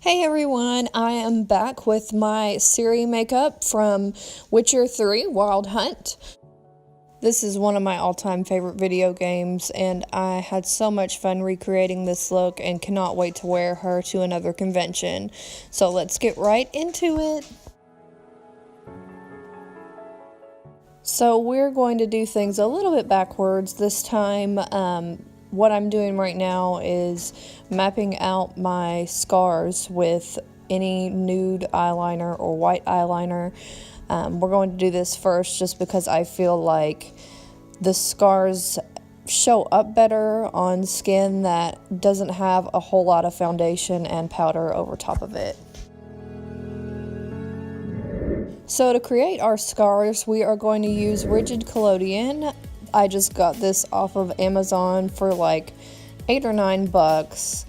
Hey everyone, I am back with my Ciri makeup from Witcher 3 Wild Hunt. This is one of my all-time favorite video games, and I had so much fun recreating this look and cannot wait to wear her to another convention. So let's get right into it. So we're going to do things a little bit backwards this time. What I'm doing right now is mapping out my scars with any nude eyeliner or white eyeliner. We're going to do this first just because I feel like the scars show up better on skin that doesn't have a whole lot of foundation and powder over top of it. So to create our scars, we are going to use Rigid Collodion. I just got this off of Amazon for like $8 or $9,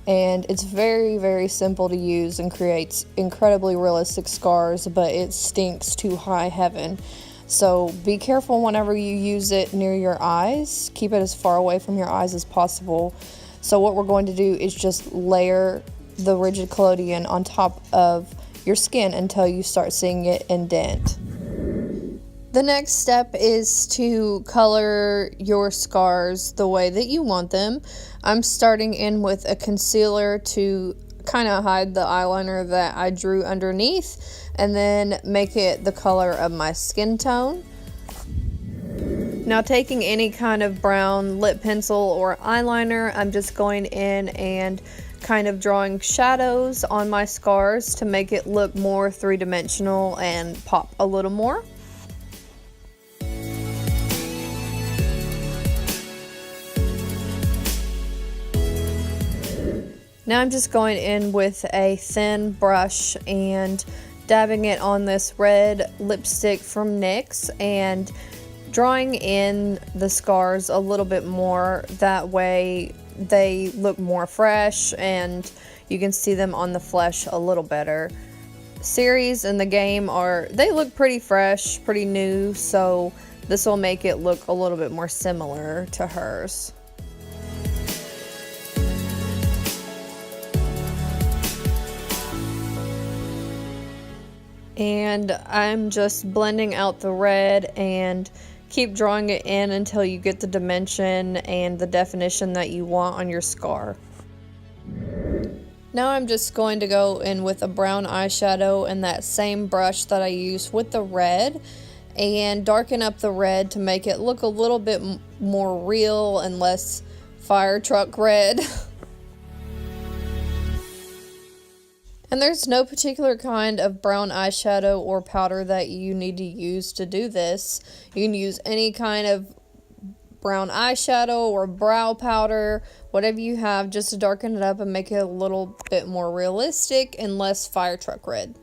and it's very simple to use and creates incredibly realistic scars, but it stinks to high heaven. So be careful whenever you use it near your eyes. Keep it as far away from your eyes as possible. So what we're going to do is just layer the Rigid Collodion on top of your skin until you start seeing it indent. The next step is to color your scars the way that you want them. I'm starting in with a concealer to kind of hide the eyeliner that I drew underneath and then make it the color of my skin tone. Now taking any kind of brown lip pencil or eyeliner, I'm just going in and kind of drawing shadows on my scars to make it look more three-dimensional and pop a little more. Now I'm just going in with a thin brush and dabbing it on this red lipstick from NYX and drawing in the scars a little bit more. That way they look more fresh and you can see them on the flesh a little better. Ciri's in the game they look pretty fresh, pretty new, so this will make it look a little bit more similar to hers. And I'm just blending out the red and keep drawing it in until you get the dimension and the definition that you want on your scar. Now I'm just going to go in with a brown eyeshadow and that same brush that I used with the red and darken up the red to make it look a little bit more real and less fire truck red. And there's no particular kind of brown eyeshadow or powder that you need to use to do this. You can use any kind of brown eyeshadow or brow powder, whatever you have, just to darken it up and make it a little bit more realistic and less fire truck red.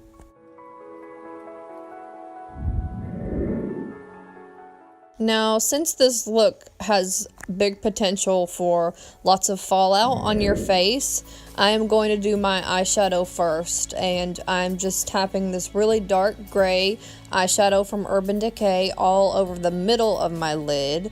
Now, since this look has big potential for lots of fallout on your face, I am going to do my eyeshadow first, and I'm just tapping this really dark gray eyeshadow from Decay all over the middle of my lid,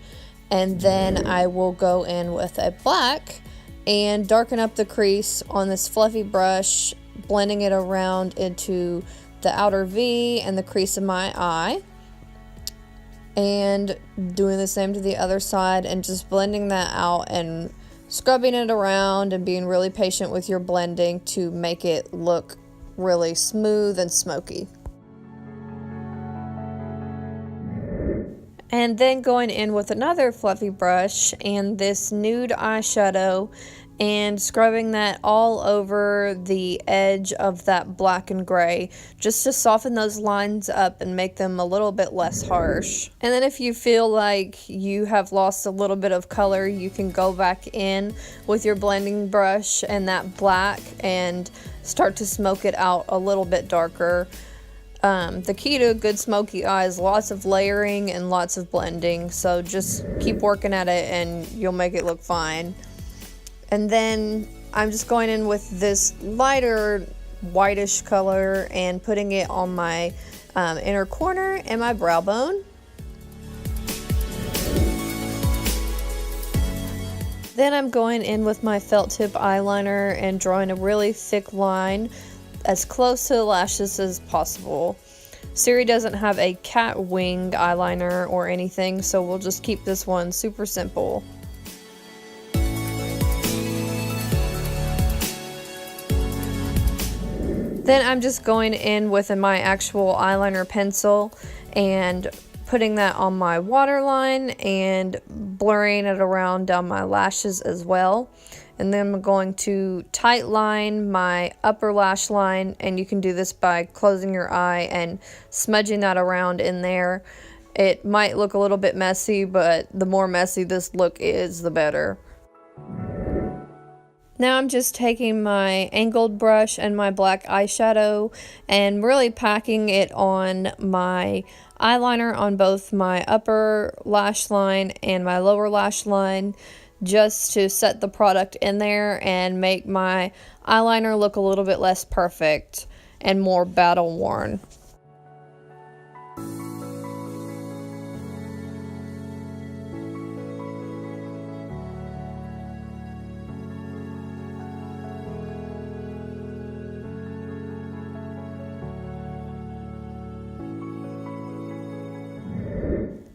and then I will go in with a black and darken up the crease on this fluffy brush, blending it around into the outer V and the crease of my eye. And doing the same to the other side and just blending that out and scrubbing it around and being really patient with your blending to make it look really smooth and smoky. And then going in with another fluffy brush and this nude eyeshadow and scrubbing that all over the edge of that black and gray just to soften those lines up and make them a little bit less harsh. And then if you feel like you have lost a little bit of color, you can go back in with your blending brush and that black and start to smoke it out a little bit darker. The key to a good smoky eye is lots of layering and lots of blending, so just keep working at it and you'll make it look fine. And then I'm just going in with this lighter whitish color and putting it on my inner corner and my brow bone. Then I'm going in with my felt tip eyeliner and drawing a really thick line as close to the lashes as possible. Ciri doesn't have a cat wing eyeliner or anything, so we'll just keep this one super simple. Then I'm just going in with my actual eyeliner pencil and putting that on my waterline and blurring it around down my lashes as well. And then I'm going to tight line my upper lash line, and you can do this by closing your eye and smudging that around in there. It might look a little bit messy, but the more messy this look is, the better. Now I'm just taking my angled brush and my black eyeshadow and really packing it on my eyeliner on both my upper lash line and my lower lash line, just to set the product in there and make my eyeliner look a little bit less perfect and more battle worn.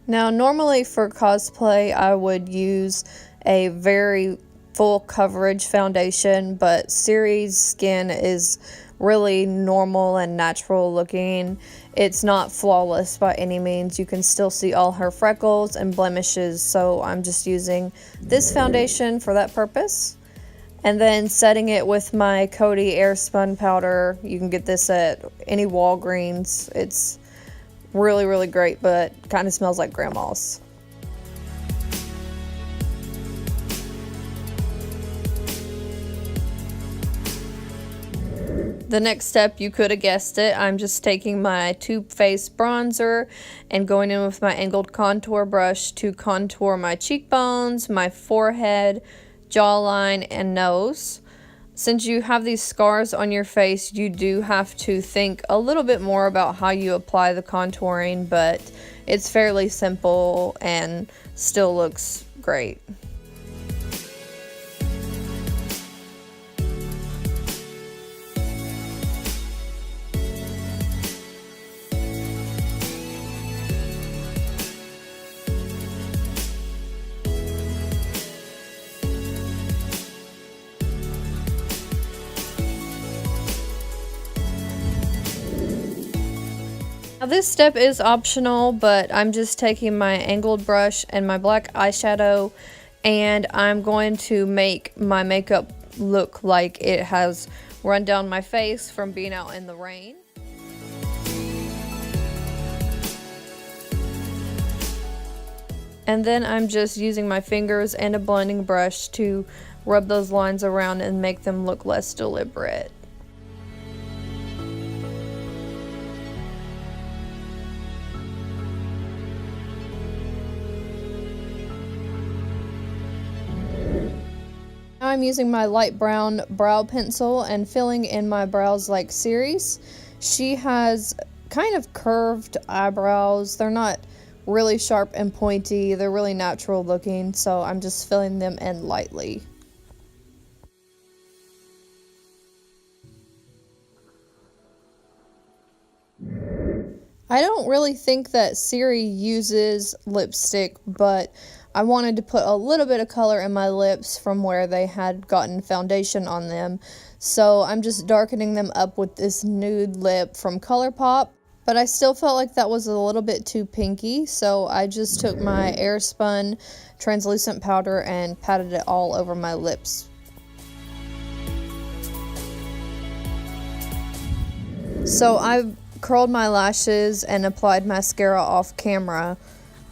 Now normally for cosplay I would use a very full coverage foundation, but Ciri's skin is really normal and natural looking. It's not flawless by any means. You can still see all her freckles and blemishes, so I'm just using this foundation for that purpose. And then setting it with my Coty Airspun powder. You can get this at any Walgreens. It's really great, but kind of smells like grandma's. The next step, you could have guessed it, I'm just taking my Too Faced bronzer and going in with my angled contour brush to contour my cheekbones, my forehead, jawline, and nose. Since you have these scars on your face, you do have to think a little bit more about how you apply the contouring, but it's fairly simple and still looks great. Now this step is optional, but I'm just taking my angled brush and my black eyeshadow, and I'm going to make my makeup look like it has run down my face from being out in the rain. And then I'm just using my fingers and a blending brush to rub those lines around and make them look less deliberate. Now I'm using my light brown brow pencil and filling in my brows like Ciri's. She has kind of curved eyebrows. They're not really sharp and pointy. They're really natural looking, so I'm just filling them in lightly. I don't really think that Ciri uses lipstick, but I wanted to put a little bit of color in my lips from where they had gotten foundation on them. So I'm just darkening them up with this nude lip from Colourpop. But I still felt like that was a little bit too pinky, so I just took my Airspun translucent powder and patted it all over my lips. So I curled my lashes and applied mascara off camera.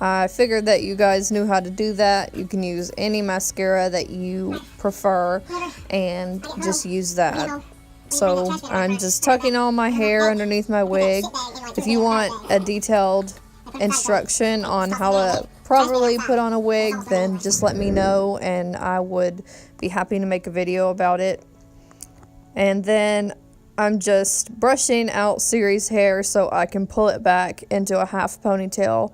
I figured that you guys knew how to do that. You can use any mascara that you prefer and just use that. So I'm just tucking all my hair underneath my wig. If you want a detailed instruction on how to properly put on a wig, then just let me know and I would be happy to make a video about it. And then I'm just brushing out Ciri's hair so I can pull it back into a half ponytail.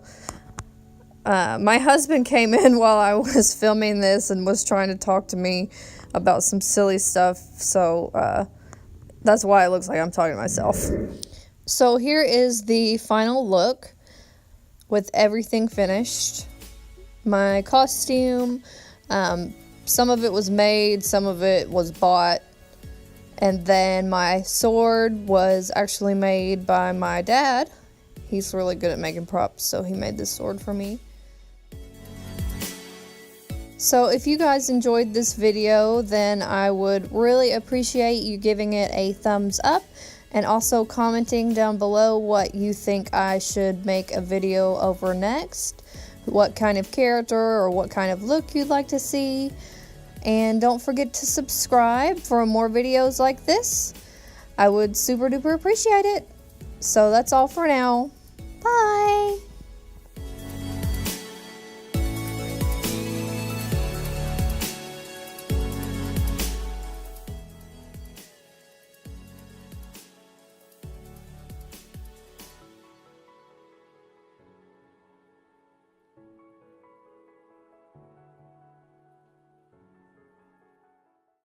My husband came in while I was filming this and was trying to talk to me about some silly stuff, so that's why it looks like I'm talking to myself. So here is the final look with everything finished. My costume, some of it was made, some of it was bought, and then my sword was actually made by my dad. He's really good at making props, so he made this sword for me. So if you guys enjoyed this video, then I would really appreciate you giving it a thumbs up and also commenting down below what you think I should make a video over next, what kind of character or what kind of look you'd like to see, and don't forget to subscribe for more videos like this. I would super duper appreciate it. So that's all for now.